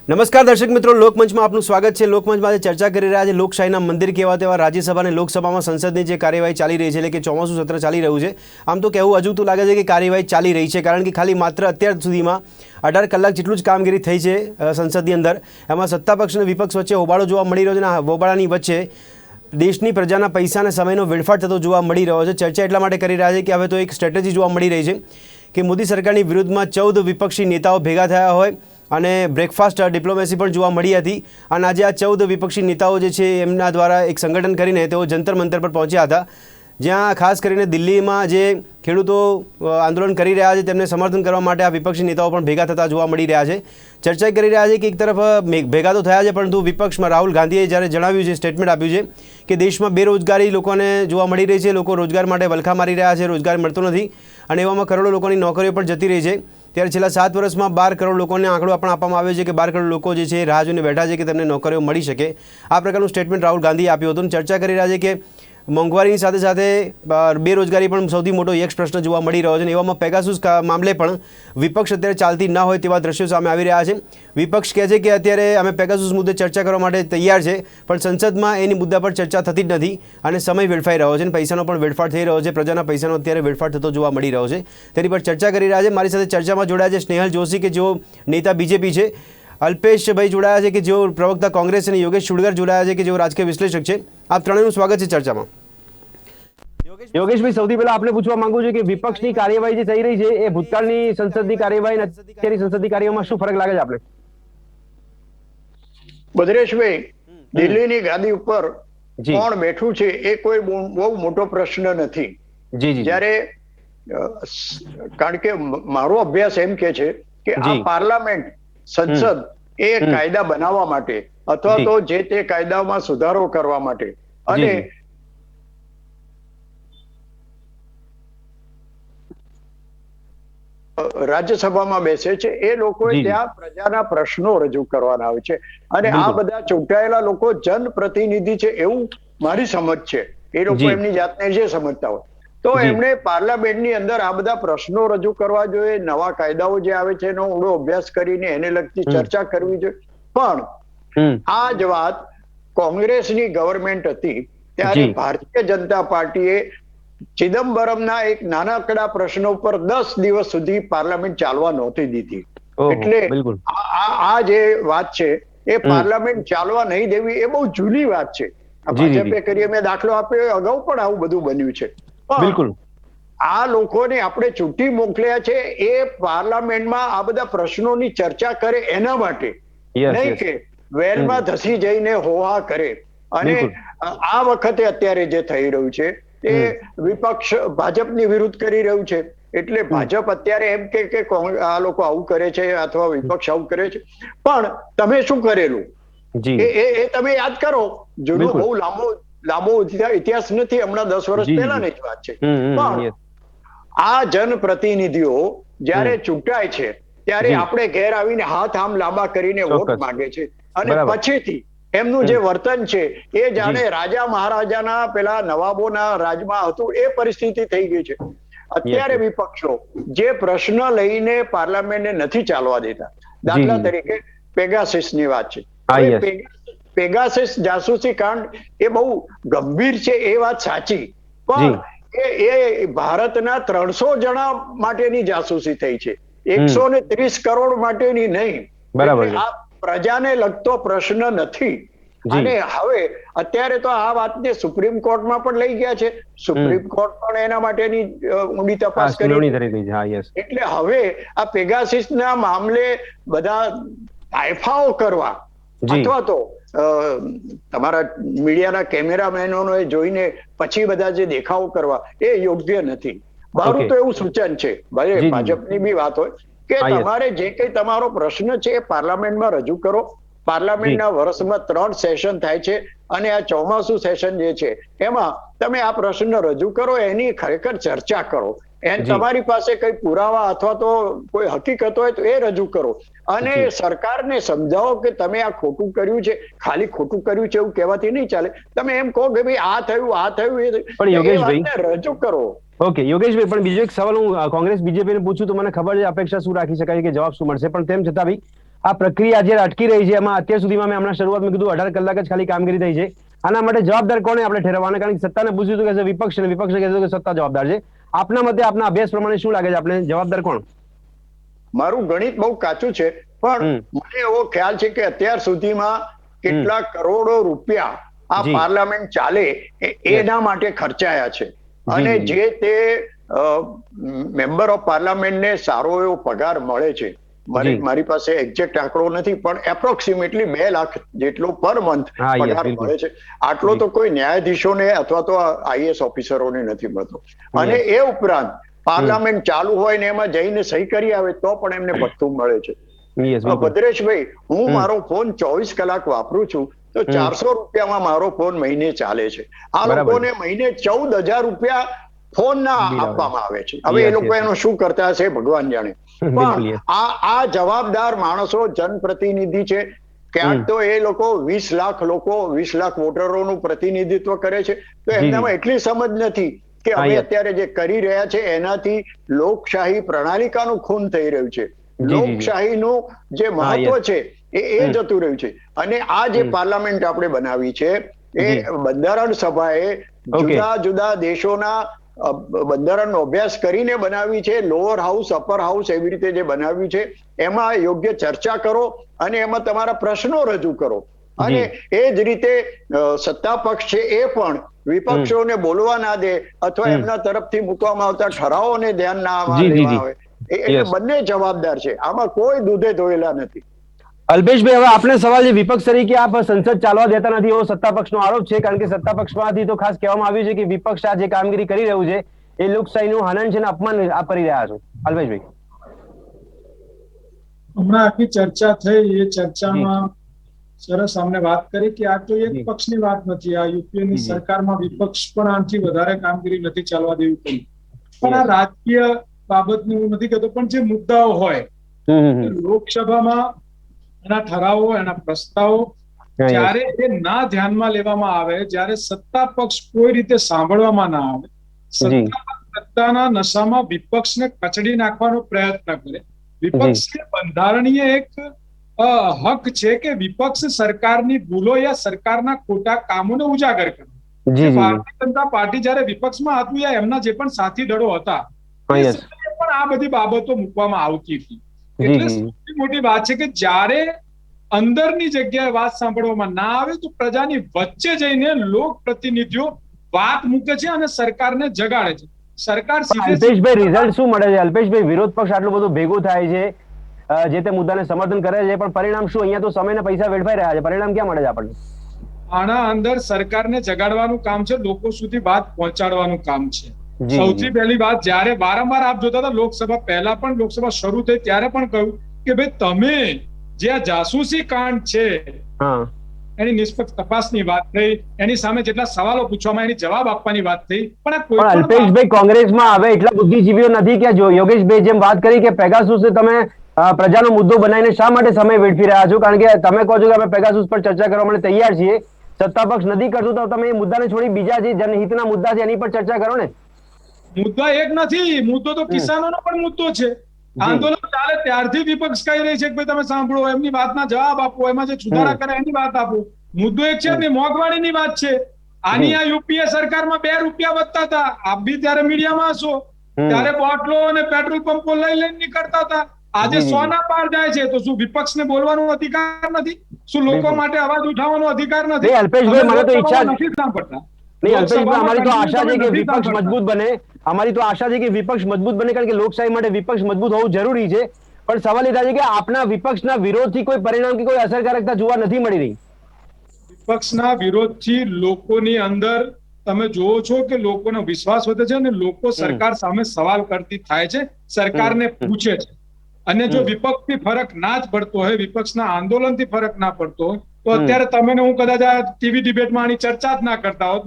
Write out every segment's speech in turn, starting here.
નમસ્કાર દર્શક મિત્રો, લોકમંચમાં આપનું સ્વાગત છે। લોકમંચમાં આજે ચર્ચા કરી રહ્યા છે લોકશાહીના મંદિર કેવા તેવા રાજ્યસભા અને લોકસભામાં સંસદની જે કાર્યવાહી ચાલી રહી છે, એટલે કે ચોમાસું સત્ર ચાલી રહ્યું છે। આમ તો કહેવું અજુગતું લાગે છે કે કાર્યવાહી ચાલી રહી છે, કારણ કે ખાલી માત્ર અત્યાર સુધીમાં 18 કલાક જેટલું જ કામગીરી થઈ છે સંસદની અંદર। એમાં સત્તાપક્ષ અને વિપક્ષ વચ્ચે હોબાળો જોવા મળી રહ્યો છે અને હોબાળાની વચ્ચે દેશની પ્રજાના પૈસા અને સમયનો વેડફાટ થતો જોવા મળી રહ્યો છે। ચર્ચા એટલા માટે કરી રહ્યા છે કે હવે તો એક સ્ટ્રેટેજી જોવા મળી રહી છે કે મોદી સરકારની વિરુદ્ધમાં 14 વિપક્ષી નેતાઓ ભેગા થયા હોય અને બ્રેકફાસ્ટ ડિપ્લોમેસી પણ જોવા મળી હતી। અને આજે આ 14 વિપક્ષી નેતાઓ જે છે એમના દ્વારા એક સંગઠન કરીને તેઓ જંતર મંતર પર પહોંચ્યા હતા, જ્યાં ખાસ કરીને દિલ્હીમાં જે ખેડૂતો આંદોલન કરી રહ્યા છે તેમને સમર્થન કરવા માટે આ વિપક્ષી નેતાઓ પણ ભેગા થતા જોવા મળી રહ્યા છે। ચર્ચા કરી રહ્યા છે કે એક તરફ ભેગા તો થયા છે, પરંતુ વિપક્ષમાં રાહુલ ગાંધીએ જ્યારે જણાવ્યું છે, સ્ટેટમેન્ટ આપ્યું છે કે દેશમાં બેરોજગારી લોકોને જોવા મળી રહી છે, લોકો રોજગાર માટે વલખા મારી રહ્યા છે, રોજગાર મળતો નથી અને એવામાં કરોડો લોકોની નોકરીઓ પણ જતી રહી છે। ત્યારે છેલ્લા 7 વર્ષમાં 12 કરોડ લોકોને આંકડો પણ આપવામાં આવ્યો છે કે 12 કરોડ લોકો જે છે રાહ જોઈને બેઠા છે કે તેમને નોકરીઓ મળી શકે। આ પ્રકારનું સ્ટેટમેન્ટ રાહુલ ગાંધીએ આપ્યું હતું। ચર્ચા કરી રહ્યા છે કે મોંઘવારીની સાથે સાથે બેરોજગારી પણ સૌથી મોટો યક્ષ પ્રશ્ન જોવા મળી રહ્યો છે અને એવામાં પેગાસુસ મામલે પણ વિપક્ષ અત્યારે ચાલતી ન હોય તેવા દ્રશ્યો સામે આવી રહ્યા છે। વિપક્ષ કહે છે કે અત્યારે અમે પેગાસુસ મુદ્દે ચર્ચા કરવા માટે તૈયાર છે, પણ સંસદમાં એની મુદ્દા પર ચર્ચા થતી જ નથી અને સમય વેડફાઈ રહ્યો છે અને પૈસાનો પણ વેડફાટ થઈ રહ્યો છે, પ્રજાના પૈસાનો અત્યારે વેડફાટ થતો જોવા મળી રહ્યો છે। તેની પર ચર્ચા કરી રહ્યા છે। મારી સાથે ચર્ચામાં જોડાયા છે સ્નેહલ જોશી કે જેઓ નેતા બીજેપી છે, અલ્પેશભાઈ જોડાયા છે કે જેઓ પ્રવક્તા કોંગ્રેસ અને યોગેશ ચુડગર જોડાયા છે કે જેઓ રાજકીય વિશ્લેષક છે। આપ ત્રણેયનું સ્વાગત છે ચર્ચામાં। યોગેશભાઈ, સૌથી પહેલા આપણે પૂછવા માંગુ છું કે વિપક્ષની કાર્યવાહી જે થઈ રહી છે એ ભૂતકાળની સંસદની કાર્યવાહી અને અત્યારની સંસદની કાર્યવાહીમાં શું ફરક લાગે છે આપણે? બદ્રેશભાઈ, દિલ્હીની ગાદી ઉપર કોણ બેઠું છે એ કોઈ બહુ મોટો પ્રશ્ન નથી। જ્યારે કારણ કે મારો અભ્યાસ એમ કે છે કે આ પાર્લામેન્ટ, સંસદ એ કાયદા બનાવવા માટે અથવા તો જે તે કાયદામાં સુધારો કરવા માટે અને રાજ્યસભામાં બેસે છે, એ લોકોએ ત્યાં પ્રજાના પ્રશ્નો રજૂ કરવાના હોય છે અને આ બધા ચૂંટાયેલા લોકો જનપ્રતિનિધિ છે એવું મારી સમજ છે। એ લોકો એમની જાતને જે સમજતા હોય તો એમણે પાર્લામેન્ટની અંદર આ બધા પ્રશ્નો રજૂ કરવા જોઈએ, નવા કાયદાઓ જે આવે છે એનો ઊંડો અભ્યાસ કરીને એને લગતી ચર્ચા કરવી જોઈએ। પણ આ જ વાત કોંગ્રેસની ગવર્મેન્ટ હતી ત્યારે ભારતીય જનતા પાર્ટીએ ચિદમ્બરમના એક નાનકડા પ્રશ્નો પર 10 દિવસ સુધી પાર્લામેન્ટ ચાલવા નહોતી દીધી। એટલે આ જે વાત છે એ પાર્લામેન્ટ ચાલવા નહીં દેવી એ બહુ જૂની વાત છે। ભાજપે કરી મેં દાખલો આપ્યો, અગાઉ પણ આવું બધું બન્યું છે। બિલકુલ, આ લોકોને આપણે ચૂંટી મોકલ્યા છે એ પાર્લામેન્ટમાં આ બધા પ્રશ્નોની ચર્ચા કરે એના માટે, નહીં કે વેલમાં ધસી જઈને હોહા કરે। અને આ વખતે અત્યારે જે થઈ રહ્યું છે એ વિપક્ષ ભાજપની વિરુદ્ધ કરી રહ્યું છે, એટલે ભાજપ અત્યારે એમ કે આ લોકો આવું કરે છે અથવા વિપક્ષ આવું કરે છે, પણ તમે શું કરેલું એ તમે યાદ કરો। જૂનો બહુ લાંબો ઇતિહાસ નથી, હમણાં 10 વર્ષ પહેલાની જ વાત છે। પણ આ જનપ્રતિનિધિઓ જયારે ચૂંટાય છે ત્યારે આપણે ઘેર આવીને હાથ આમ લાંબા કરીને વોટ માંગે છે અને પછીથી એમનું જે વર્તન છે એ જાણે રાજા મહારાજાના પેલા નવાબોના રાજમાં હતું એ પરિસ્થિતિ થઈ ગઈ છે। અત્યારે વિપક્ષો જે પ્રશ્ન લઈને પાર્લામેન્ટને નથી ચાલવા દેતા, દાખલા તરીકે પેગાસિસની વાત છે। પેગાસિસ જાસૂસી કાંડ એ બહુ ગંભીર છે એ વાત સાચી, પણ એ ભારતના 300 જણા માટેની જાસૂસી થઈ છે, 130 કરોડ માટેની નહીં। બરાબર, આ પ્રજાને લગતો પ્રશ્ન નથી। અને હવે અત્યારે તો આ વાતને સુપ્રીમ કોર્ટમાં પણ લઈ ગયા છે, સુપ્રીમ કોર્ટ પણ એના માટેની ઊંડી તપાસ કરી છે। એટલે હવે આ પેગાસિસના મામલે બધા તાયફાઓ કરવા અથવા તો તમારા મીડિયાના કેમેરામેનોને જોઈને પછી બધા જે દેખાવો કરવા એ યોગ્ય નથી। મારું તો એવું સૂચન છે, ભલે ભાજપની બી વાત હોય, કે તમારે જે કઈ તમારો પ્રશ્ન છે એ પાર્લામેન્ટમાં રજૂ કરો। પાર્લામેન્ટના વર્ષમાં 3 સેશન થાય છે અને આ ચોમાસું સેશન જે છે એમાં તમે આ પ્રશ્ન રજૂ કરો, એની ખરેખર ચર્ચા કરો, તમારી પાસે કઈ પુરાવા અથવા તો કોઈ હકીકત હોય તો એ રજૂ કરો અને સરકારને સમજાવો કે તમે આ ખોટું કર્યું છે। ખાલી ખોટું કર્યું છે એવું કહેવાથી નહીં ચાલે, તમે એમ કહો કે ભાઈ આ થયું પણ યોગેશભાઈ રજૂ કરો। ઓકે યોગેશભાઈ, પણ બીજો એક સવાલ હું કોંગ્રેસ બીજેપીને પૂછું તો મને ખબર છે અપેક્ષા શું રાખી શકાય કે જવાબ શું મળશે, પણ તેમ છતાં બી આ પ્રક્રિયા જે અટકી રહી છે એમાં અત્યાર સુધીમાં મેં હમણાં શરૂઆતમાં કીધું 18 કલાક જ ખાલી કામગીરી થઈ છે. આના માટે જવાબદાર કોને આપણે ઠેરવવાના? કારણ કે સત્તાને પૂછ્યું હતું કે વિપક્ષ ને વિપક્ષે કીધું કે સત્તા જવાબદાર છે. આપના મતે આપના અભ્યાસ પ્રમાણે શું લાગે છે આપણે જવાબદાર કોણ? મારું ગણિત બહુ કાચું છે પણ મને એવો ખ્યાલ છે કે અત્યાર સુધીમાં કેટલા કરોડો રૂપિયા આ પાર્લામેન્ટ ચાલે એના માટે ખર્ચાયા છે અને જે તે મેમ્બર ઓફ પાર્લામેન્ટને સારો એવો પગાર મળે છે. મારી પાસે એક્ઝેક્ટ આંકડો નથી પણ એપ્રોક્સિમેટલી 2 લાખ જેટલો પર મંથ પગાર મળે છે. આટલો તો કોઈ ન્યાયાધીશોને અથવા તો આઈએએસ ઓફિસરોને નથી મળતો. અને એ ઉપરાંત પાર્લામેન્ટ ચાલુ હોય ને એમાં જઈને સહી કરી આવે તો પણ એમને ભથ્થું મળે છે. ભદ્રેશભાઈ, હું મારો ફોન 24 કલાક વાપરું છું તો 400 રૂપિયામાં મારો ફોન મહિને ચાલે છે. આ લોકોને મહિને 14,000 રૂપિયા ફોન ના આપવામાં આવે છે. હવે એ લોકો એનું શું કરતા હશે ભગવાન જાણે. પણ આ જવાબદાર માણસો જનપ્રતિનિધિ છે. ક્યાંક તો એ લોકો 20 લાખ લોકો 20 લાખ વોટરોનું પ્રતિનિધિત્વ કરે છે તો એમનામાં એટલી સમજ નથી કે અમે અત્યારે જે કરી રહ્યા છે એનાથી લોકશાહી પ્રણાલિકાનું ખૂન થઈ રહ્યું છે. લોકશાહીનું જે મહત્વ છે એ જતું રહ્યું છે. અને આ જે પાર્લામેન્ટ આપણે બનાવી છે એ બંધારણ સભાએ જુદા જુદા દેશોના બંધારણનો અભ્યાસ કરીને બનાવી છે. લોઅર હાઉસ, અપર હાઉસ એવી રીતે જે બનાવ્યું છે એમાં યોગ્ય ચર્ચા કરો અને એમાં તમારા પ્રશ્નો રજૂ કરો. અને એ જ રીતે સત્તા પક્ષ છે એ પણ વિપક્ષોને બોલવા ના દે અથવા એમના તરફથી મૂકવામાં આવતા ઠરાવોને ધ્યાન ના લેવા આવે. એટલે બંને જવાબદાર છે. આમાં કોઈ દૂધે ધોયેલા નથી. અલ્પેશભાઈ, હવે આપણે સવાલ છે વિપક્ષ તરીકે આપ સંસદ ચાલવા દેતા નથી એવો સત્તા પક્ષનો આરોપ છે. કારણ કે સત્તા પક્ષમાંથી તો ખાસ કહેવામાં આવ્યું છે કે વિપક્ષ આ જે કામગીરી કરી રહ્યું છે એ લોકશાહીનું હનન છે અને અપમાન આપ કરી રહ્યા છો. અલ્પેશભાઈ, હમણાં આખી ચર્ચા થઈ એ ચર્ચામાં સરસ અમને વાત કરી કે આ તો એક પક્ષની વાત નથી. આ યુપીએની સરકારમાં વિપક્ષ પણ આનાથી વધારે કામગીરી નથી ચાલવા દેવું પડ્યું. પણ આ રાજકીય બાબતનું હું નથી કહેતો પણ જે મુદ્દાઓ હોય લોકસભામાં એના ઠરાવો એના પ્રસ્તાવો જ્યારે એ ના ધ્યાનમાં લેવામાં આવે, જ્યારે સત્તા પક્ષ કોઈ રીતે સાંભળવામાં ના આવે, સત્તાના નશામાં વિપક્ષને કચડી નાખવાનો પ્રયત્ન કરે. વિપક્ષને બંધારણીય એક હક છે કે વિપક્ષ સરકારની ભૂલો યા સરકારના ખોટા કામોને ઉજાગર કરે. ભારતીય જનતા પાર્ટી જયારે વિપક્ષમાં હતું યા એમના જે પણ સાથી દળો હતા પણ આ બધી બાબતો મૂકવામાં આવતી હતી. એટલે સૌથી મોટી વાત છે કે જ્યારે અંદરની જગ્યાએ વાત સાંભળવામાં ના આવે તો પ્રજાની વચ્ચે જઈને લોક પ્રતિનિધિઓ વાત મૂકે છે અને સરકારને જગાડે છે. સરકાર અલ્પેશભાઈ, રિઝલ્ટ શું મળે છે? અલ્પેશભાઈ, વિરોધ પક્ષ આટલું બધું ભેગું થાય છે, જે તે મુદ્દાને સમર્થન કરે છે, પણ પરિણામ શું? અહીંયા તો સમયને પૈસા વેડફાઈ રહ્યા છે. પરિણામ ક્યાં મળે છે આપણને? આના અંદર સરકારને જગાડવાનું કામ છે, લોકો સુધી વાત પહોંચાડવાનું કામ છે. સૌથી પહેલી વાત, જ્યારે વારંવાર આપ જોતા હતા લોકસભા પહેલા પણ લોકસભા શરૂ થઈ ત્યારે પણ કહ્યું કે ભાઈ તમે જે આ જાસૂસી કાંડ છે એની નિષ્પક્ષ તપાસની વાત થઈ, એની સામે જેટલા સવાલો પૂછવામાં એની જવાબ આપવાની વાત થઈ. પણ અલ્પેશભાઈ, કોંગ્રેસમાં હવે એટલા બુદ્ધિજીવીઓ નથી કે યોગેશભાઈ જેમ વાત કરી કે પેગાસુસ તમે પ્રજાનો મુદ્દો બનાવીને શા માટે સમય વેડફી રહ્યા છો? કારણ કે તમે કહો છો કે અમે પેગાસુસ પર ચર્ચા કરવા માટે તૈયાર છીએ, સત્તા પક્ષ નથી કરતું તો તમે એ મુદ્દાને છોડી બીજા જે જનહિતના મુદ્દા છે એની પર ચર્ચા કરો ને. મુદ્દા એક નથી, મુદ્દો તો કિસાનોનો પણ મુદ્દો છે. આંદોલન ચાલે ત્યારથી વિપક્ષ કહી રહી છે કે ભાઈ તમે સાંભળો, એમની વાતના જવાબ આપો, એમાં જે સુધારા કરે એની વાત આપો. મુદ્દો એક છે ને મોંઘવારીની વાત છે. આની આ યુપીએ સરકારમાં 2 રૂપિયા વધતા હતા. આપ બી ત્યારે મીડિયામાં હશો, ત્યારે બોટલો અને પેટ્રોલ પંપો લઈને નીકળતા હતા. આજે 100 ના પાર જાય છે તો શું વિપક્ષને બોલવાનો અધિકાર નથી? શું લોકો માટે અવાજ ઉઠાવવાનો અધિકાર નથી? અલ્પેશભાઈ, મને તો ઈચ્છા નથી સાંભળતા. અમારી તો આશા છે કે વિપક્ષ મજબૂત બને. અમારી તો આશા છે કે વિપક્ષ મજબૂત બને, કારણ કે લોકશાહી માટે વિપક્ષ મજબૂત હોવું જરૂરી છે. પણ સવાલ એ થાય છે કે આપના વિપક્ષના વિરોધથી કોઈ પરિણામ કે કોઈ અસરકારકતા જોવા નથી મળી રહી. વિપક્ષના વિરોધથી લોકોની અંદર તમે જોવો છો કે લોકોનો વિશ્વાસ વધે છે અને લોકો સરકાર સામે સવાલ કરતી થાય છે, સરકારને પૂછે છે. અને જો વિપક્ષથી ફરક ના જ પડતો હોય, વિપક્ષના આંદોલનથી ફરક ના પડતો હોય તો અત્યારે તમે હું કદાચ આ ટીવી ડિબેટમાં આની ચર્ચા જ ના કરતા હોત.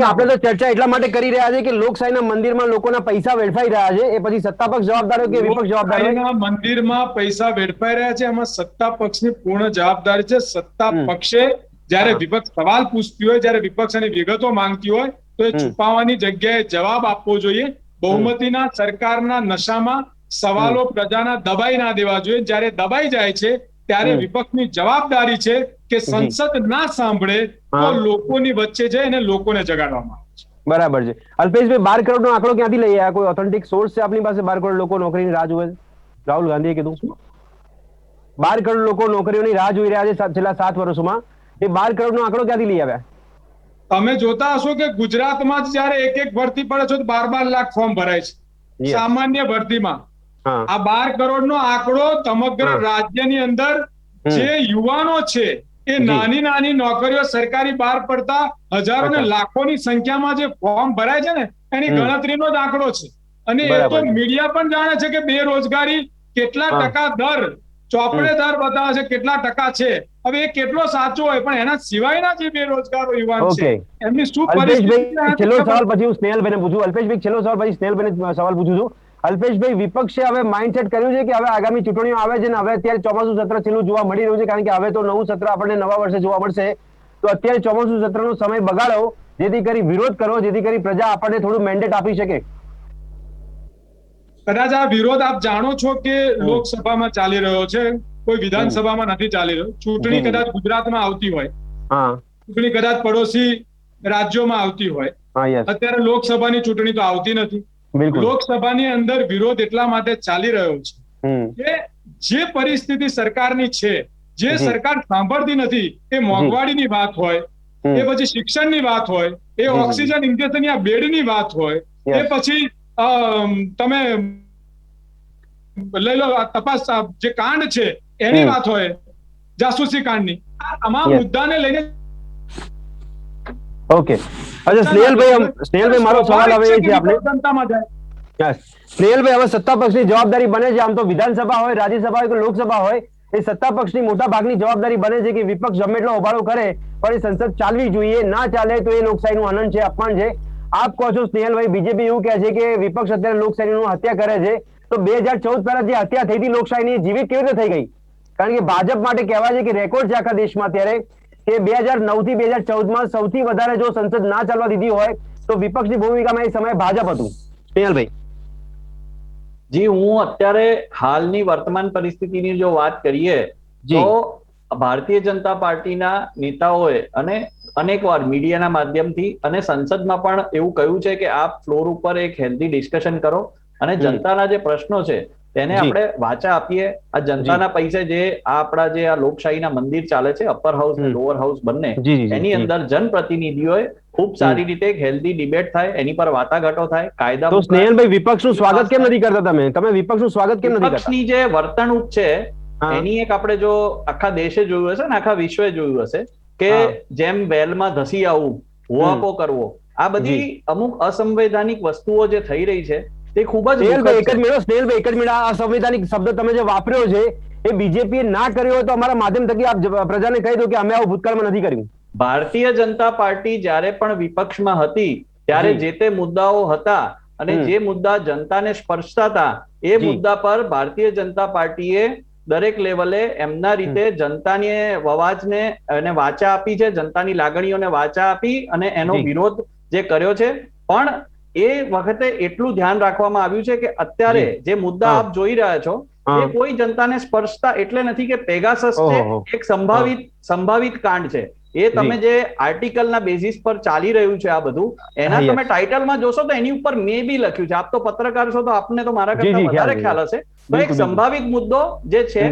આપણે તો ચર્ચા એટલા માટે કરી રહ્યા છે કે લોકશાહીના મંદિરમાં લોકોના પૈસા વેડફાઈ રહ્યા છે. એ પછી સત્તા પક્ષ જવાબદાર હોય કે વિપક્ષ જવાબદાર હોય? લોકશાહીના મંદિરમાં પૈસા વેડફાઈ રહ્યા છે, એમાં સત્તા પક્ષની પૂર્ણ જવાબદારી છે. સત્તા પક્ષે જ્યારે વિપક્ષ સવાલ પૂછતી હોય, જ્યારે વિપક્ષ એની વિગતો માંગતી હોય તો એ છુપાવવાની જગ્યાએ જવાબ આપવો જોઈએ. બહુમતીના સરકારના નશામાં સવાલો પ્રજાના દબાઈ ના દેવા જોઈએ. જ્યારે દબાઈ જાય છે ત્યારે વિપક્ષની જવાબદારી છે કે સંસદ ના સાંભળે તો લોકોની વચ્ચે જાય અને લોકોને જગાડવામાં આવે છે. બરાબર છે. અલ્પેશભાઈ, 12 કરોડનો આંકડો ક્યાંથી લઈ આવ્યા? કોઈ ઓથેન્ટિક સોર્સ છે આપની પાસે? 12 કરોડ લોકો નોકરીની રાહ જુએ છે? રાહુલ ગાંધીએ કીધું 12 કરોડ લોકો નોકરીઓની રાહ જોઈ રહ્યા છે છેલ્લા 7 વર્ષોમાં. એ 12 કરોડનો આંકડો ક્યાંથી લઈ આવ્યા? તમે જોતા હશો કે ગુજરાતમાં જ જયારે એક ભરતી પડે છે તો 12 લાખ ફોર્મ ભરાય છે સામાન્ય ભરતીમાં. આ 12 કરોડનો આંકડો સમગ્ર રાજ્યની અંદર જે યુવાનો છે એ નાની નાની નોકરીઓ સરકારી બહાર પડતા હજારો ને લાખોની સંખ્યામાં જે ફોર્મ ભરાય છે ને એની ગણતરીનો જ આંકડો છે. અને એ તો મીડિયા પણ જાણે છે કે બેરોજગારી કેટલા ટકા દર ચોપડે દર બતાવે છે કેટલા ટકા છે. હવે એ કેટલો સાચો હોય પણ એના સિવાયના જે બેરોજગારો યુવાન છે એમની શું પરિસ્થિતિ. છેલ્લો સવાલ પછી હું સ્નેહલભાઈને પૂછું. અલ્પેશભાઈ, છેલ્લો સવાલ પછી સ્નેહલભાઈને સવાલ પૂછું છું. અલ્પેશભાઈ, વિપક્ષે હવે માઇન્ડસેટ કર્યું છે કે હવે આગામી ચૂંટણીઓ આવે છે ને હવે અત્યારે ચોમાસું સત્ર છેલ્લું જોવા મળી રહ્યું છે, કારણ કે હવે તો નવું સત્ર આપણને નવા વર્ષે જોવા મળશે. તો અત્યારે ચોમાસું સત્રનો સમય બગાડો, જેથી કરી વિરોધ કરો, જેથી કરી પ્રજા આપણને થોડું મેન્ડેટ આપી શકે. કદાચ આ વિરોધ આપ જાણો છો કે લોકસભામાં ચાલી રહ્યો છે, કોઈ વિધાનસભામાં નથી ચાલી રહ્યો. ચૂંટણી કદાચ ગુજરાતમાં આવતી હોય, ચૂંટણી કદાચ પડોશી રાજ્યોમાં આવતી હોય. અત્યારે લોકસભાની ચૂંટણી તો આવતી નથી. લોકસભાની અંદર વિરોધ એટલા માટે ચાલી રહ્યો છે કે જે પરિસ્થિતિ સરકારની છે, જે સરકાર સાંભળતી નથી, એ મોંઘવારીની વાત હોય, એ પછી શિક્ષણની વાત હોય, એ ઓક્સિજન ઇન્જેક્શન બેડની વાત હોય, એ પછી તમે લઈ લો તપાસ જે કાંડ છે એની વાત હોય, જાસૂસી કાંડની, આ તમામ મુદ્દાને લઈને. ઓકે, અચ્છા સ્નેહલભાઈ, મારો સવાલ હવે એ છે આપણે જનતામાં જાય. સ્નેહલભાઈ, હવે સત્તા પક્ષની જવાબદારી બને છે, આમ તો વિધાનસભા હોય, રાજ્યસભા હોય કે લોકસભા હોય, એ સત્તા પક્ષની મોટા ભાગની જવાબદારી બને છે કે વિપક્ષ ગમે એટલો હોબાળો કરે પણ એ સંસદ ચાલવી જોઈએ. ના ચાલે તો એ લોકશાહીનું અનંત છે, અપમાન છે. આપ કહો છો સ્નેહલભાઈ, બીજેપી એવું કહે છે કે વિપક્ષ અત્યારે લોકશાહીનું હત્યા કરે છે. તો 2014 પહેલા જે હત્યા થઈ હતી લોકશાહીની, જીવિત કેવી રીતે થઈ ગઈ? કારણ કે ભાજપ માટે કહેવાય છે કે રેકોર્ડ છે આખા દેશમાં અત્યારે કે 2009 થી 2014માં સૌથી વધારે જો સંસદ ના ચાલવા દીધી હોય તો વિપક્ષની ભૂમિકામાં એ સમયે ભાજપ હતું. સ્નેહલભાઈ જી, હું અત્યારે હાલની વર્તમાન પરિસ્થિતિની જો વાત કરીએ તો ભારતીય જનતા પાર્ટીના નેતાઓએ અને અનેકવાર મીડિયાના માધ્યમથી અને સંસદમાં પણ એવું કહ્યું છે કે આપ ફ્લોર ઉપર એક હેલ્ધી ડિસ્કશન કરો અને જનતાના જે પ્રશ્નો છે તેને આપણે વાચા આપીએ. આ જનતાના પૈસે જે આપણા જે આ લોકશાહીના મંદિર ચાલે છે, અપર હાઉસ અને લોઅર હાઉસ બંને, એની અંદર જનપ્રતિનિધિઓએ ખૂબ સારી રીતે એક હેલ્ધી ડિબેટ થાય, એની પર વાટાઘાટો થાય, કાયદા. તો સ્નેહલભાઈ, વિપક્ષનું સ્વાગત કેમ નથી કરતા તમે વિપક્ષનું સ્વાગત કેમ નથી કરતા? વિપક્ષની જે વર્તણૂક છે એની એક આપણે જો આખા દેશે જોયું હશે ને આખા વિશ્વે જોયું હશે કે જેમ વેલમાં ધસી આવવું, હુઆપો કરવો, આ બધી અમુક અસંવૈધાનિક વસ્તુઓ જે થઈ રહી છે તે ખૂબ જ. સ્નેહલભાઈ, એક જ મિનિટ, આ અસંવૈધાનિક શબ્દ તમે જે વાપર્યો છે એ બીજેપીએ ના કર્યો હોય તો અમારા માધ્યમ થકી આપ પ્રજાને કહી દો કે અમે આવું ભૂતકાળમાં નથી કર્યું. ભારતીય જનતા પાર્ટી જ્યારે પણ વિપક્ષમાં હતી ત્યારે જે તે મુદ્દાઓ હતા અને જે મુદ્દા જનતાને સ્પર્શતા હતા એ મુદ્દા પર ભારતીય જનતા પાર્ટીએ દરેક લેવલે એમના રીતે જનતાની અવાજને અને વાચા આપી છે, જનતાની લાગણીઓને વાચા આપી અને એનો વિરોધ જે કર્યો છે. પણ એ વખતે એટલું ધ્યાન રાખવામાં આવ્યું છે કે અત્યારે જે મુદ્દા આપ જોઈ રહ્યા છો એ કોઈ જનતાને સ્પર્શતા એટલે નથી કે પેગાસસ છે એક સંભાવિત કાંડ છે. એ તમે જે આર્ટિકલના બેઝિસ પર ચાલી રહ્યું છે આ બધું, એના તમે ટાઇટલમાં જોશો તો એની ઉપર મે બી લખ્યું છે. આપ તો પત્રકાર છો તો આપને તો મારા કરતા વધારે ખ્યાલ હશે. તો એક સંભાવિત મુદ્દો જે છે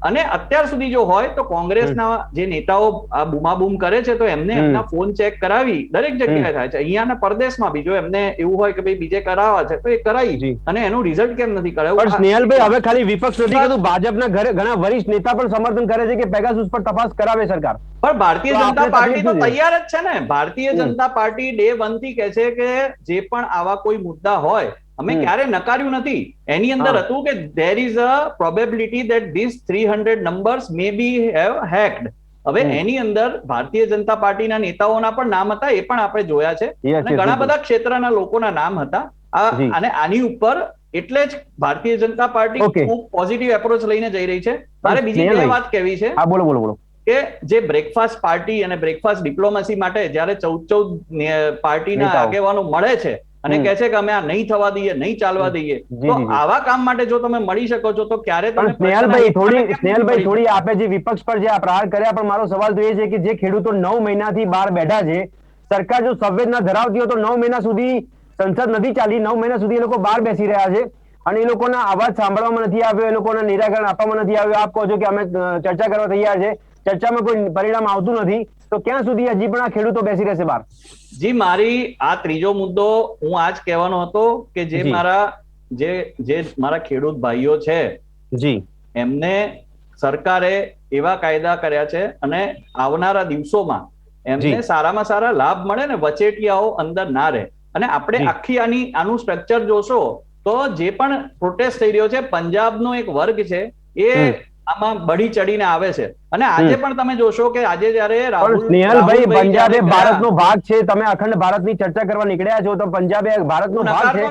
અને અત્યાર સુધી જો હોય તો કોંગ્રેસના જે નેતાઓ આ બૂમાબૂમ કરે છે તો એમને એમના ફોન ચેક કરાવી દરેક જગ્યાએ થાય છે. અહીંયાના પરદેશમાં બી જો એમને એવું હોય કે ભાઈ બીજે કરાવવા છે તો એ કરાવી અને એનું રિઝલ્ટ કેમ નથી કરાવ્યું? પણ સ્નેહલભાઈ, હવે ખાલી વિપક્ષ નથી કહેતું, ભાજપના ઘણા વરિષ્ઠ નેતા પણ સમર્થન કરે છે કે પેગાસસ પર તપાસ કરાવે સરકાર. પણ ભારતીય જનતા પાર્ટી તો તૈયાર જ છે ને. ભારતીય જનતા પાર્ટી ડે 1 થી કહે છે કે જે પણ આવા કોઈ મુદ્દા હોય અમે ક્યારે નકાર્યું નથી. એની અંદર હતું કે there is a probability that these 300 numbers may be have hacked. હવે એની અંદર ભારતીય જનતા પાર્ટીના નેતાઓના પણ નામ હતા, એ પણ આપણે જોયા છે અને ઘણા બધા ક્ષેત્રના લોકોના નામ હતા. અને આની ઉપર એટલે જ ભારતીય જનતા પાર્ટી ખૂબ પોઝિટિવ એપ્રોચ લઈને જઈ રહી છે. મારે બીજી બે વાત કહેવી છે. બોલો. કે જે બ્રેકફાસ્ટ પાર્ટી અને બ્રેકફાસ્ટ ડિપ્લોમસી માટે જયારે 14 પાર્ટીના આગેવાનો મળે છે અને કહે છે કે અમે આ નહીં થવા દઈએ, નહીં ચાલવા દઈએ, તો આવા કામ માટે જો તમે મળી શકો છો તો ક્યારે તમે સ્નેહલભાઈ થોડી આપે જે વિપક્ષ પર જે પ્રહાર કર્યા, પણ મારો સવાલ તો એ છે કે જે ખેડૂતો 9 મહિનાથી બહાર બેઠા છે, સરકાર જો સંવેદના ધરાવતી હોય તો 9 મહિના સુધી સંસદ નથી ચાલી, 9 મહિના સુધી એ લોકો બહાર બેસી રહ્યા છે અને એ લોકોના અવાજ સાંભળવામાં નથી આવ્યો, એ લોકોના નિરાકરણ આપવામાં નથી આવ્યો. આપ કહો છો કે અમે ચર્ચા કરવા તૈયાર છે, ચર્ચામાં કોઈ પરિણામ આવતું નથી, તો ક્યાં સુધી હજી પણ આ ખેડૂતો બેસી રહેશે બહાર? જી, મારી આ ત્રીજો મુદ્દો હું આજ કહેવાનો હતો કે જે મારા ખેડૂત ભાઈઓ છે જી, એમને સરકારે એવા કાયદા કર્યા છે અને આવનારા દિવસોમાં એમને સારામાં સારા લાભ મળે ને વચેટિયાઓ અંદર ના રહે. અને આપણે આખી આનું સ્ટ્રક્ચર જોશો તો જે પણ પ્રોટેસ્ટ થઈ રહ્યો છે, પંજાબનો એક વર્ગ છે એ આમાં બળી ચડીને આવે છે. અને આજે પણ તમે જોશો કે આજે જયારે સ્નેહલભાઈ પંજાબ એ ભારતનો ભાગ છે, તમે અખંડ ભારતની ચર્ચા કરવા નીકળ્યા છો તો પંજાબ એ ભારતનો ભાગ છે.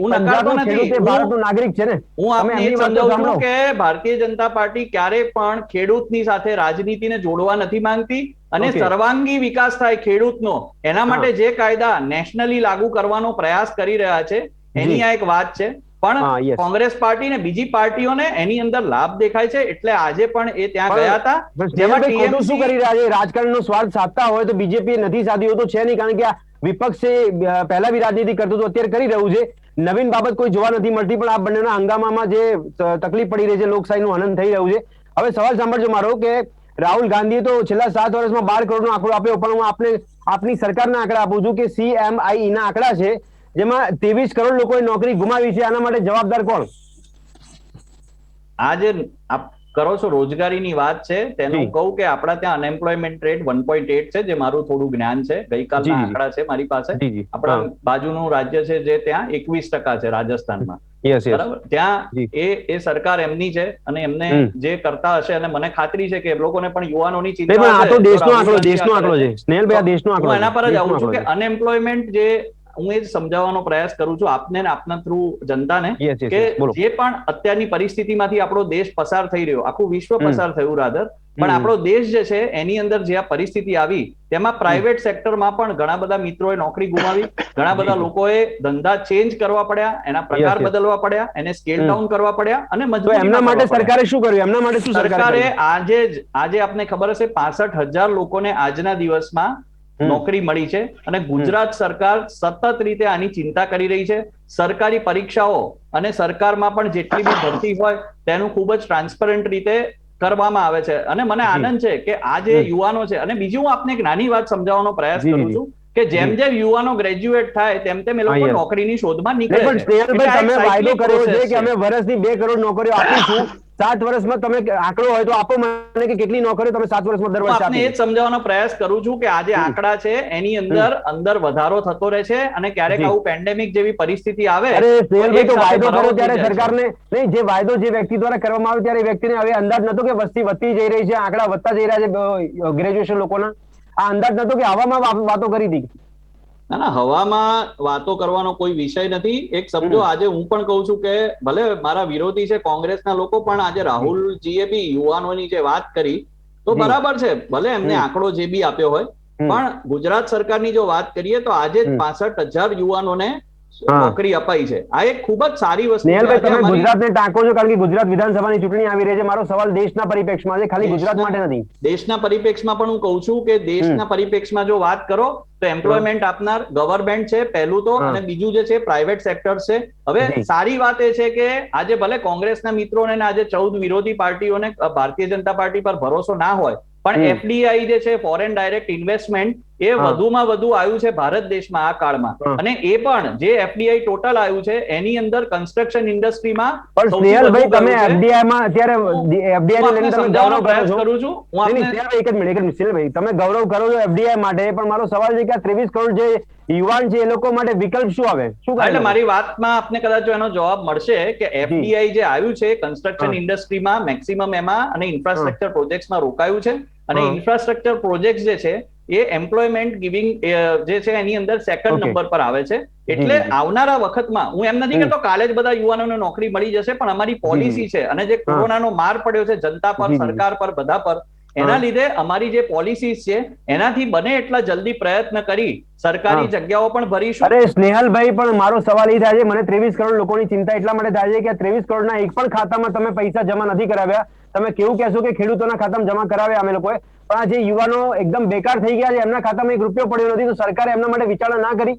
હું નકારતો નથી, ભારતનો નાગરિક છે ને. હું આપને એ સમજાવું છું કે ભારતીય જનતા પાર્ટી ક્યારે પણ ખેડૂતની સાથે રાજનીતિને જોડવા નથી માંગતી અને સર્વાંગી વિકાસ થાય ખેડૂતનો એના માટે જે કાયદા નેશનલી લાગુ કરવાનો પ્રયાસ કરી રહ્યા છે એની આ એક વાત છે. પણ કોંગ્રેસ પાર્ટી ને બીજી પાર્ટીઓને એની અંદર લાભ દેખાય છે એટલે આજે પણ એ ત્યાં ગયા હતા. શું કરી રહ્યા છે? રાજકારણનો સ્વાર્થ સાધતા હોય તો બીજેપી નથી સાધ્યો તો છે નહીં, કારણ કે આ વિપક્ષ પહેલા બી રાજનીતિ કરતું હતું, અત્યારે કરી રહ્યું છે. નવીન બાબત કોઈ જોવા નથી મળતી, પણ આ બંનેના હંગામામાં જે તકલીફ પડી રહી છે, લોકશાહીનું હનન થઈ રહ્યું છે. હવે સવાલ સાંભળજો મારો કે રાહુલ ગાંધીએ તો છેલ્લા 7 વર્ષમાં 12 કરોડનો આંકડો આપ્યો, પણ હું આપની સરકારના આંકડા આપું છું કે CMI ના આંકડા છે જેમાં 23 કરોડ લોકોએ નોકરી ગુમાવી છે. આના માટે જવાબદાર કોણ? આજે આપ કરો છો રોજગારીની વાત છે તેનું કહું કે આપણા ત્યાં અનએમ્પ્લોયમેન્ટ રેટ 1.8 છે, જે મારું થોડું જ્ઞાન છે, ગઈકાલના આંકડા છે મારી પાસે. આપણા બાજુનું રાજ્ય છે જે ત્યાં 21% છે, રાજસ્થાનમાં. બરાબર, ત્યાં એ સરકાર એમની છે અને એમને જે કરતા હશે અને મને ખાતરી છે કે એ લોકોને પણ યુવાનોની ચિંતા છે. આ તો દેશનો આંકડો છે સ્નેહલભાઈ, આ દેશનો આંકડો. હું એના પર જ આવું છું કે અનએમ્પ્લોયમેન્ટ જે હું એ જ સમજાવવાનો પ્રયાસ કરું છું આપને ને આપના થ્રુ જનતાને કે જે પણ અત્યારની પરિસ્થિતિમાંથી આપણો દેશ પસાર થઈ રહ્યો, આખું વિશ્વ પસાર થયું રાધર, પણ આપણો દેશ જે છે એની અંદર જે આ પરિસ્થિતિ આવી તેમાં પ્રાઇવેટ સેક્ટરમાં પણ ઘણા બધા મિત્રોએ નોકરી ગુમાવી, ઘણા બધા લોકોએ ધંધા ચેન્જ કરવા પડ્યા, એના પ્રકાર બદલવા પડ્યા, એને સ્કેલ ડાઉન કરવા પડ્યા અને મજબૂત. એમના માટે સરકારે શું કર્યું? એમના માટે શું સરકારે આજે આપને ખબર હશે 65,000 લોકોને આજના દિવસમાં નોકરી મળી છે અને ગુજરાત સરકાર સતત રીતે આની ચિંતા કરી રહી છે. સરકારી પરીક્ષાઓ અને સરકારમાં પણ જેટલી બી ભરતી હોય તેનું ખૂબ જ ટ્રાન્સપરન્ટ રીતે કરવામાં આવે છે અને મને આનંદ છે કે આ જે યુવાનો છે. અને બીજું હું આપને એક નાની વાત સમજાવવાનો પ્રયાસ કરું છું કે જેમ જેમ યુવાનો ગ્રેજ્યુએટ થાય તેમ તેમ એ લોકો નોકરીની શોધમાં નીકળે છે. તમે વાયદો કર્યો છે કે અમે વર્ષની 2 કરોડ નોકરીઓ આપીશું, 7 વર્ષમાં તમે આંકડો હોય તો આપો મને કે કેટલી નોકરીઓ તમે 7 વર્ષમાં દર વર્ષે આપને એ જ સમજાવવાનો પ્રયાસ કરું છું કે આ જે આંકડા છે એની અંદર વધારો થતો રહે છે અને ક્યારેક આવું પેન્ડેમિક જેવી પરિસ્થિતિ આવે. વાયદો કર્યો ત્યારે સરકારને નહીં, જે વાયદો જે વ્યક્તિ દ્વારા કરવામાં આવ્યો ત્યારે વ્યક્તિને હવે અંદાજ નતો કે વસ્તી વધતી જઈ રહી છે, આંકડા વધતા જઈ રહ્યા છે ગ્રેજ્યુએશન લોકોના. આ અંદાજ નતો કે હવામાં વાતો કરી હતી? ના, હવામાં વાતો કરવાનો કોઈ વિષય નથી. એક સમજો, આજે હું પણ કહું છું કે ભલે મારા વિરોધી છે કોંગ્રેસના લોકો, પણ આજે રાહુલજીએ બી યુવાનોની જે વાત કરી તો બરાબર છે, ભલે એમને આંકડો જે બી આપ્યો હોય, પણ ગુજરાત સરકારની જો વાત કરીએ તો આજે 65,000 યુવાનોને નોકરી અપાઈ છે. આ એક ખૂબ જ સારી વસ્તુ છે. તમે ગુજરાતને ટાંકો છો કારણ કે ગુજરાત વિધાનસભાની ચૂંટણી આવી રહી છે. મારો સવાલ દેશના પરિપ્રેક્ષમાં છે, ખાલી ગુજરાત માટે નથી. દેશના પરિપ્રેક્ષમાં પણ હું કહું છું કે દેશના પરિપ્રેક્ષમાં જો વાત કરો તો એમ્પ્લોયમેન્ટ આપનાર ગવર્નમેન્ટ છે પહેલું તો, અને બીજું જે છે પ્રાઇવેટ સેક્ટર છે. હવે સારી વાત એ છે કે આજે ભલે કોંગ્રેસના મિત્રોને આજે 14 વિરોધી પાર્ટીઓને ભારતીય જનતા પાર્ટી પર ભરોસો ના હોય, પણ FDI જે છે ફોરેન ડાયરેક્ટ ઇન્વેસ્ટમેન્ટ એ વધુમાં વધુ આવ્યું છે ભારત દેશમાં આ કાળમાં. અને એ પણ જે FDI ટોટલ આવ્યું છે એની અંદર કન્સ્ટ્રક્શન ઇન્ડસ્ટ્રીમાં સ્નેહલભાઈ તમે FDI માં અત્યારે FDI ને લઈને તમે ગૌરવ કરો છો. કરું છું હું આપને એક જ મિનિટ સ્નેહલભાઈ, તમે ગૌરવ કરો છો FDI માટે, પણ મારો સવાલ છે કે આ 23 કરોડ જે યુવાન છે એ લોકો માટે વિકલ્પ શું આવે? શું એટલે મારી વાતમાં આપને કદાચ એનો જવાબ મળશે કે FDI જે આવ્યું છે કન્સ્ટ્રક્શન ઇન્ડસ્ટ્રીમાં મેક્સિમમ એમાં અને ઇન્ફ્રાસ્ટ્રક્ચર પ્રોજેક્ટ્સમાં રોકાયું છે. અને ઇન્ફ્રાસ્ટ્રક્ચર પ્રોજેક્ટ જે છે એ એમ્પ્લોયમેન્ટ ગિવિંગ જે છે એની અંદર સેકન્ડ નંબર પર આવે છે. એટલે આવનારા વખતમાં હું એમ નથી કહેતો કાલે જ બધા યુવાનોને નોકરી મળી જશે, પણ અમારી પોલિસી છે અને જે કોરોનાનો માર પડ્યો છે જનતા પર, સરકાર પર, બધા પર, એના લીધે અમારી જે પોલિસીસ છે એનાથી બને એટલા જલ્દી પ્રયત્ન કરી સરકારી જગ્યાઓ પણ ભરીશું. અરે સ્નેહલભાઈ, પણ મારો સવાલ એ થાય છે, મને 23 કરોડ લોકોની ચિંતા એટલા માટે થાય છે કે આ 23 કરોડના એક પણ ખાતામાં તમે પૈસા જમા નથી કરાવ્યા. તમે કેવું કહેશો કે ખેડૂતોના ખાતામાં જમા કરાવ્યા અમે લોકોએ, પણ આ જે યુવાનો એકદમ બેકાર થઈ ગયા છે, એમના ખાતામાં 1 રૂપિયો પડ્યો નથી, તો સરકારે એમના માટે વિચારણા ના કરી?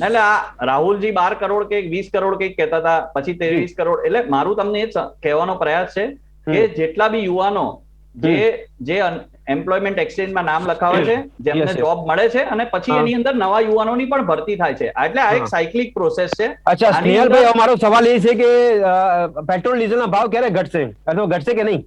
એટલે આ રાહુલજી 12 કરોડ કે 20 કરોડ કંઈક કહેતા હતા, પછી 23 કરોડ. એટલે મારું તમને એ કહેવાનો પ્રયાસ છે કે જેટલા બી યુવાનો જે એમ્પ્લોયમેન્ટ એક્સચેન્જમાં નામ લખાવે છે, જેમને જોબ મળે છે, અને પછી એની અંદર નવા યુવાનોની પણ ભરતી થાય છે. એટલે આ એક સાયક્લિક પ્રોસેસ છે. અચ્છા સ્નેહલભાઈ, મારો સવાલ એ છે કે પેટ્રોલ ડીઝલના ભાવ ક્યારે ઘટશે અથવા ઘટશે કે નહીં?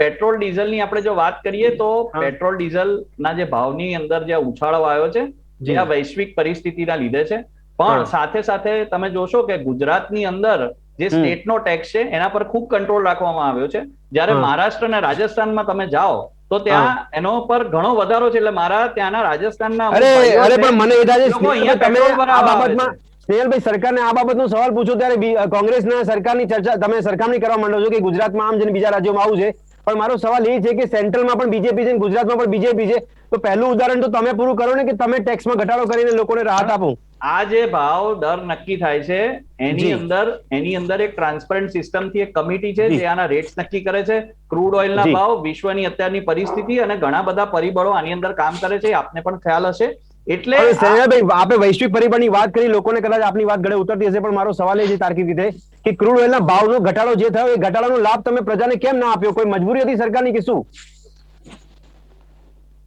પેટ્રોલ ડીઝલની આપણે જો વાત કરીએ તો પેટ્રોલ ડીઝલના જે ભાવની અંદર જે ઉછાળો આવ્યો છે જે આ વૈશ્વિક પરિસ્થિતિના લીધે છે, પણ સાથે સાથે તમે જોશો કે ગુજરાતની અંદર જે સ્ટેટનો ટેક્સ છે એના પર ખૂબ કંટ્રોલ રાખવામાં આવ્યો છે. જ્યારે મહારાષ્ટ્ર અને રાજસ્થાનમાં તમે જાઓ તો ત્યાં એનો પર ઘણો વધારો છે. એટલે મારા ત્યાંના રાજસ્થાનના પણ મને એ થાય છે તમે આ બાબતમાં સ્નેહલભાઈ સરકારને આ બાબતનો સવાલ પૂછો ત્યારે કોંગ્રેસના સરકારની ચર્ચા તમે સરખામણી કરવા માંડો છો કે ગુજરાતમાં આમ છે ને બીજા રાજ્યોમાં આવું છે. પણ મારો સવાલ એ છે કે સેન્ટ્રલમાં પણ બીજેપી છે, ગુજરાતમાં પણ બીજેપી છે, તો પહેલું ઉદાહરણ તો તમે પૂરું કરો ને કે તમે ટેક્સમાં ઘટાડો કરીને લોકોને રાહત આપો. આ જે ભાવ દર નક્કી થાય છે એની અંદર એક ટ્રાન્સપરન્ટ સિસ્ટમથી એક કમિટી છે જે આના રેટ્સ નક્કી કરે છે. ક્રૂડ ઓઇલના ભાવ, વિશ્વની અત્યારની પરિસ્થિતિ અને ઘણા બધા પરિબળો આની અંદર કામ કરે છે, આપને પણ ખ્યાલ હશે. એટલે આપણે વૈશ્વિક પરિબળની વાત કરી, લોકોને કદાચ આપની વાત ગળે ઉતરતી હશે, પણ મારો સવાલ એ છે તાર્કિક રીતે કે ક્રૂડ ઓઇલના ભાવનો ઘટાડો જે થયો એ ઘટાડાનો લાભ તમે પ્રજાને કેમ ના આપ્યો? કોઈ મજબૂરી હતી સરકારની કે શું?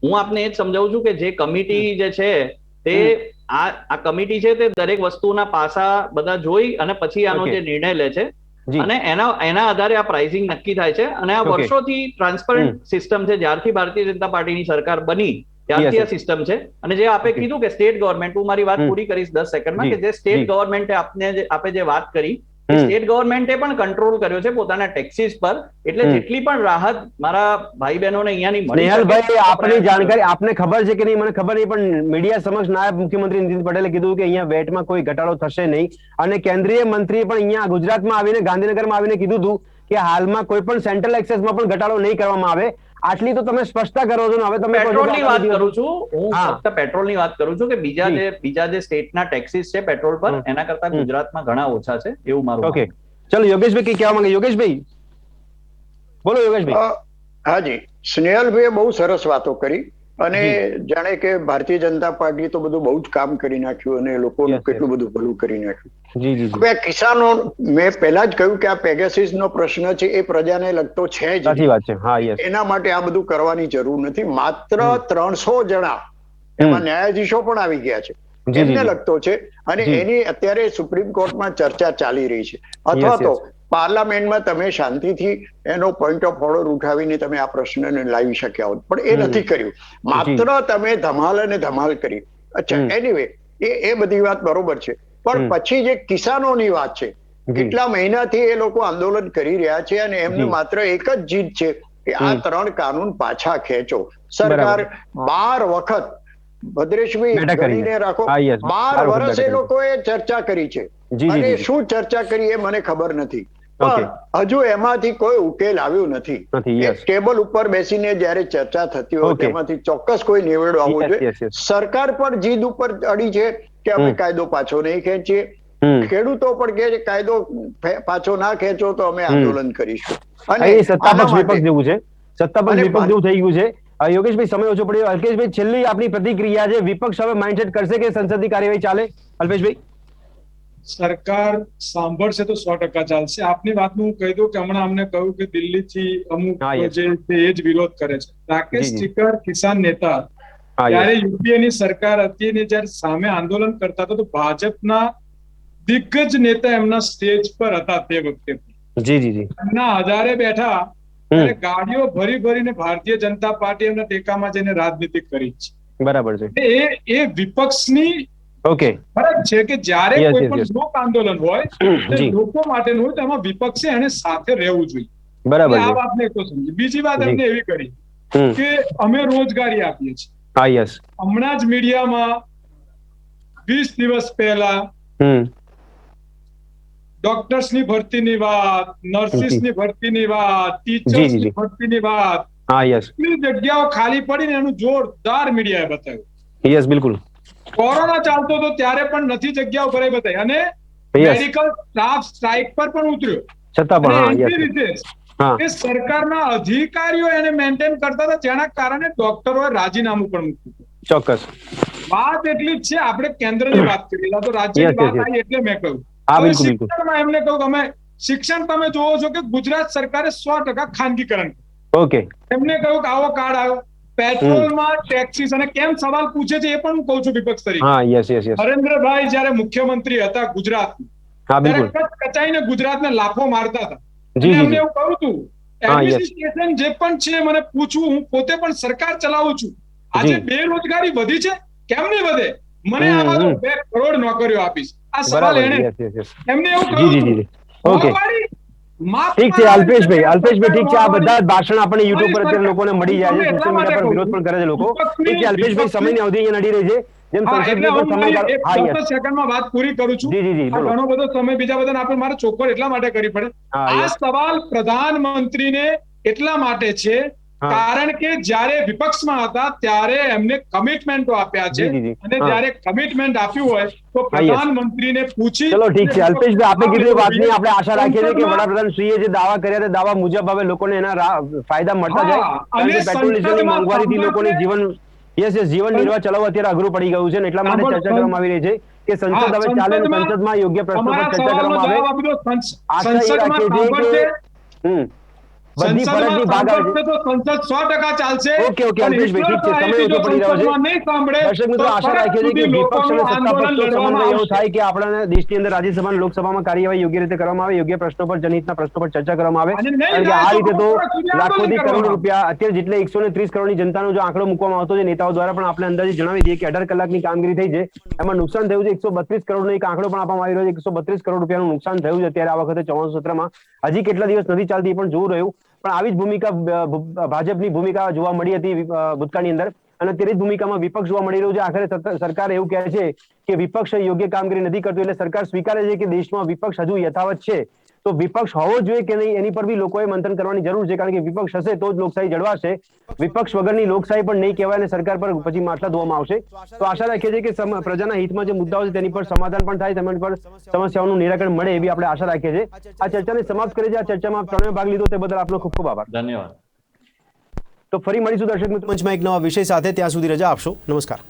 હું આપને એ જ સમજાવું છું કે જે કમિટી જે છે તે આ કમિટી છે તે દરેક વસ્તુના પાસા બધા જોઈ અને પછી આનો જે નિર્ણય લે છે અને એના આધારે આ પ્રાઇસિંગ નક્કી થાય છે. અને આ વર્ષોથી ટ્રાન્સપરન્ટ સિસ્ટમ છે. જ્યારથી ભારતીય જનતા પાર્ટીની સરકાર બની ત્યારથી આ સિસ્ટમ છે. અને જે આપે કીધું કે સ્ટેટ ગવર્મેન્ટ, હું મારી વાત પૂરી કરીશ 10 સેકન્ડમાં, કે જે સ્ટેટ ગવર્મેન્ટે આપે જે વાત કરી, સ્ટેટ ગવર્મેન્ટે પણ કંટ્રોલ કર્યો છે પોતાના ટેક્સીસ પર. એટલે જેટલી પણ રાહત મારા ભાઈ બહેનોને અહીંયાની મળી શકે. સ્નેહલભાઈ, આપની જાણકારી આપને ખબર છે કે નહીં મને ખબર નહીં, પણ મીડિયા સમક્ષ નાયબ મુખ્યમંત્રી નીતિન પટેલે કીધું કે અહીંયા વેટમાં કોઈ ઘટાડો થશે નહીં, અને કેન્દ્રીય મંત્રીએ પણ અહીંયા ગુજરાતમાં આવીને ગાંધીનગરમાં આવીને કીધું હતું કે હાલમાં કોઈ પણ સેન્ટ્રલ એક્સેસમાં પણ ઘટાડો નહીં કરવામાં આવે. આટલી તો તમે સ્પષ્ટતા કરો છો ને હવે તમે પેટ્રોલની વાત કરું છું. હું ફક્ત પેટ્રોલની વાત કરું છું કે બીજા જે સ્ટેટના ટેક્સીસ છે પેટ્રોલ પર એના કરતા ગુજરાતમાં ઘણા ઓછા છે, એવું મારું. ઓકે, ચલો યોગેશભાઈ કઈ કહેવા માંગે? યોગેશભાઈ બોલો. યોગેશભાઈ. હાજી, સ્નેહલભાઈએ બહુ સરસ વાતો કરી અને જાણે કે ભારતીય જનતા પાર્ટી તો બધું બહુ જ કામ કરી નાખ્યું અને લોકોનું કેટલું બધું ભલું કરી નાખ્યું. હવે કિસાનો, મેં પહેલા જ કહ્યું કે આ પેગાસિસ નો પ્રશ્ન છે એ પ્રજાને લગતો છે જ. એના માટે આ બધું કરવાની જરૂર નથી. માત્ર 300 જણા એમાં ન્યાયાધીશો પણ આવી ગયા છે, એમને લગતો છે. અને એની અત્યારે સુપ્રીમ કોર્ટમાં ચર્ચા ચાલી રહી છે. અથવા તો પાર્લામેન્ટમાં તમે શાંતિથી એનો પોઈન્ટ ઓફ ઓર્ડર ઉઠાવીને તમે આ પ્રશ્નને લાવી શક્યા હોત, પણ એ નથી કર્યું. માત્ર તમે ધમાલ અને ધમાલ કરી. અચ્છા, એનીવે એ બધી વાત બરોબર છે, પણ પછી જે કિસાનોની વાત છે, કેટલા મહિનાથી એ લોકો આંદોલન કરી રહ્યા છે અને એમને માત્ર એક જ જીત છે કે આ 3 કાનૂન પાછા ખેંચો. સરકાર 12 વખત, ભદ્રેશભાઈ ગણીને રાખો, 12 વર્ષ એ લોકોએ ચર્ચા કરી છે. અને શું ચર્ચા કરી એ મને ખબર નથી, પણ હજુ એમાંથી કોઈ ઉકેલ આવ્યો નથી. એક ટેબલ ઉપર બેસીને જયારે ચર્ચા થતી હોય તેમાંથી ચોક્કસ કોઈ નિવેડો આવવો જોઈએ. સરકાર પણ જીદ ઉપર અડી છે કે અમે કાયદો પાછો નહીં ખેંચીએ. ખેડૂતો પણ કહે છે કાયદો પાછો ના ખેંચો તો અમે આંદોલન કરીશું. અને સત્તાપક્ષ વિપક્ષ જેવું છે, સત્તાપક્ષ વિપક્ષ જેવું થઈ ગયું છે. યોગેશભાઈ, સમય ઓછો પડ્યો. અલ્પેશભાઈ, છેલ્લી આપની પ્રતિક્રિયા છે. વિપક્ષ હવે માઇન્ડસેટ કરશે કે સંસદની કાર્યવાહી ચાલે? અલ્પેશભાઈ. સરકાર સાંભળશે તો 100% ચાલશે. આપની વાતનું હું કહી દઉં કે હમણાં અમને કહ્યું કે દિલ્હીથી અમુક જે એ જ વિરોધ કરે છે. રાકેશ ટીકર કિસાન નેતા, ત્યારે યુપીએની સરકાર હતી ને જયારે સામે આંદોલન કરતા હતા તો ભાજપના દિગ્ગજ નેતા એમના સ્ટેજ પર હતા તે વખતે. એમના હજારે બેઠા ત્યારે ગાડીઓ ભરી ભરીને ભારતીય જનતા પાર્ટી એમના ટેકામાં જઈને રાજનીતિ કરી છે. બરાબર છે. એ વિપક્ષની ફરક છે કે જ્યારે કોઈ પણ લોક આંદોલન હોય લોકો માટેનું હોય તો એમાં વિપક્ષે એને સાથે રહેવું જોઈએ. બરાબર, આ વાતને તો સમજી. બીજી વાત એમને એવી કરી કે અમે રોજગારી આપીએ છીએ. હમણાં જ મીડિયામાં 20 દિવસ પહેલા ડોક્ટર્સની ભરતીની વાત, નર્સિસની ભરતીની વાત, ટીચર્સની ભરતીની વાત, હા યસ કેટલી જગ્યાઓ ખાલી પડીને એનું જોરદાર મીડિયાએ બતાવ્યું. યસ બિલકુલ. કોરોના ચાલતો હતો ત્યારે પણ નથી જગ્યાઓ ભરાઈ બતાવી અને મેડિકલ સ્ટાફ સ્ટ્રાઇક પર પણ ઉતર્યો છતાં પણ હા યસ રીતે કે સરકારના અધિકારીઓ એને મેન્ટેન કરતા હતા, જેના કારણે ડોક્ટરોએ રાજીનામું પણ મૂક્યું. ચોક્કસ વાત એટલી જ છે, આપણે કેન્દ્રની વાત કરી તો રાજ્યની વાત આવી એટલે મેં કહ્યું. શિક્ષણમાં એમને કહ્યું કે અમે શિક્ષણ તમે જોવો છો કે ગુજરાત સરકારે 100% ખાનગીકરણ. ઓકે. એમને કહ્યું કે આવો કાર્ડ આવ્યો, પેટ્રોલમાં ટેક્સીસ, અને કેમ સવાલ પૂછે છે એ પણ હું કહું છું વિપક્ષ તરીકે. હા યસ યસ યસ. નરેન્દ્રભાઈ જ્યારે મુખ્યમંત્રી હતા ગુજરાત, ત્યારે કચાઈને ગુજરાતને લાફો મારતા હતા. એમને એવું કહું છું એડમિનિસ્ટ્રેશન જે પણ છે મને પૂછવું, હું પોતે પણ સરકાર ચલાવું છું. આજે બેરોજગારી વધી છે, કેમ નહીં વધે? મને આમાં તો 2 કરોડ નોકરીઓ આપીશ. આ સવાલ એને એમને એવું કહ્યું. ઓકે ઠીક છે અલ્પેશભાઈ, ઠીક છે. આ બધા ભાષણ આપણે યુટ્યુબ પર અત્યારે લોકોને મળી જાય છે, સોશિયલ મીડિયા પર વિરોધ પણ કરે છે લોકો. ઠીક છે અલ્પેશભાઈ, સમયની અવધિ અહીંયા નડી રહી છે. જેમ સંસદ સેકન્ડમાં વાત પૂરી કરું છું. ઘણો બધો સમય બીજા બધાને આપણે મારે ચોખ્ખો એટલા માટે કરવી પડે. આ સવાલ પ્રધાનમંત્રીને એટલા માટે છે કારણ કે જ્યારે વિપક્ષમાં હતા ત્યારે એમને કમિટમેન્ટો આપ્યા છે, અને જ્યારે કમિટમેન્ટ આપ્યું હોય તો પ્રધાનમંત્રીને પૂછી. ચલો ઠીક છે અલ્પેશભાઈ, આપણે કીધું વાતની આપણે આશા રાખીએ છીએ કે વડાપ્રધાન શ્રીએ જે દાવા કર્યા તે દાવા મુજબ હવે લોકોને એના ફાયદા મળતા જાય. કારણ કે પેટ્રોલ ડીઝલની મોંઘવારીથી લોકોને જીવન નિર્વાહ ચલાવવા અત્યારે અઘરું પડી ગયું છે, એટલા માટે ચર્ચા કરવામાં આવી રહી છે કે સંસદ હવે ચાલે અને સંસદમાં યોગ્ય પ્રશ્નો પર ચર્ચા કરવામાં આવે. આશા એ રાખીએ છીએ કે બધી ફરજની ભાગ આવે છે તો સંસદ 100% ચાલશે. ઓકે અલ્પેશભાઈ, ઠીક છે, સમય ઓછો પડી રહ્યો છે. દર્શક મિત્રો, આશા રાખીએ છીએ કે વિપક્ષ અને સત્તા પક્ષનો સમન્વય એવો થાય કે આપણા દેશની અંદર રાજ્યસભા અને લોકસભામાં કાર્યવાહી યોગ્ય રીતે કરવામાં આવે, યોગ્ય પ્રશ્નો પર, જનહિતના પ્રશ્નો પર ચર્ચા કરવામાં આવે. કારણ કે આ રીતે તો લાખોથી કરોડ રૂપિયા, અત્યારે જેટલે 130 કરોડની જનતાનો જો આંકડો મૂકવામાં આવતો છે નેતાઓ દ્વારા, પણ આપણે અંદાજે જણાવી દઈએ કે 18 કલાકની કામગીરી થઈ છે, એમાં નુકસાન થયું છે 132 કરોડનો એક આંકડો પણ આપવામાં આવી રહ્યો છે. 132 કરોડ રૂપિયાનું નુકસાન થયું છે અત્યારે આ વખતે ચોમાસુ સત્રમાં. હજી કેટલા દિવસ નથી ચાલતી એ પણ જોવું રહ્યું, પણ આવી જ ભૂમિકા ભાજપની ભૂમિકા જોવા મળી હતી ભૂતકાળની અંદર, અને તેની જ ભૂમિકામાં વિપક્ષ જોવા મળી રહ્યું છે. આખરે સરકાર એવું કહે છે કે વિપક્ષ યોગ્ય કામગીરી નથી કરતું, એટલે સરકાર સ્વીકારે છે કે દેશમાં વિપક્ષ હજુ યથાવત છે. તો વિપક્ષ હોવો જોઈએ કે નહીં એની પર બી લોકોએ મંથન કરવાની જરૂર છે, કારણ કે વિપક્ષ હશે તો જ લોકશાહી જળવાશે. વિપક્ષ વગરની લોકશાહી પણ નહીં કહેવાય અને સરકાર પર પછી માટલા ધોવામાં આવશે. તો આશા રાખીએ છીએ કે પ્રજાના હિતમાં જે મુદ્દાઓ છે તેની પર સમાધાન પણ થાય, તેના પર સમસ્યાઓનું નિરાકરણ મળે એવી આપણે આશા રાખીએ છીએ. આ ચર્ચાને સમાપ્ત કરી છે. આ ચર્ચામાં ત્રણેય ભાગ લીધો તે બદલ આપનો ખૂબ ખૂબ આભાર. ધન્યવાદ. તો ફરી મળીશું દર્શક મિત્રો મંચમાં એક નવા વિષય સાથે. ત્યાં સુધી રજા આપશો. નમસ્કાર.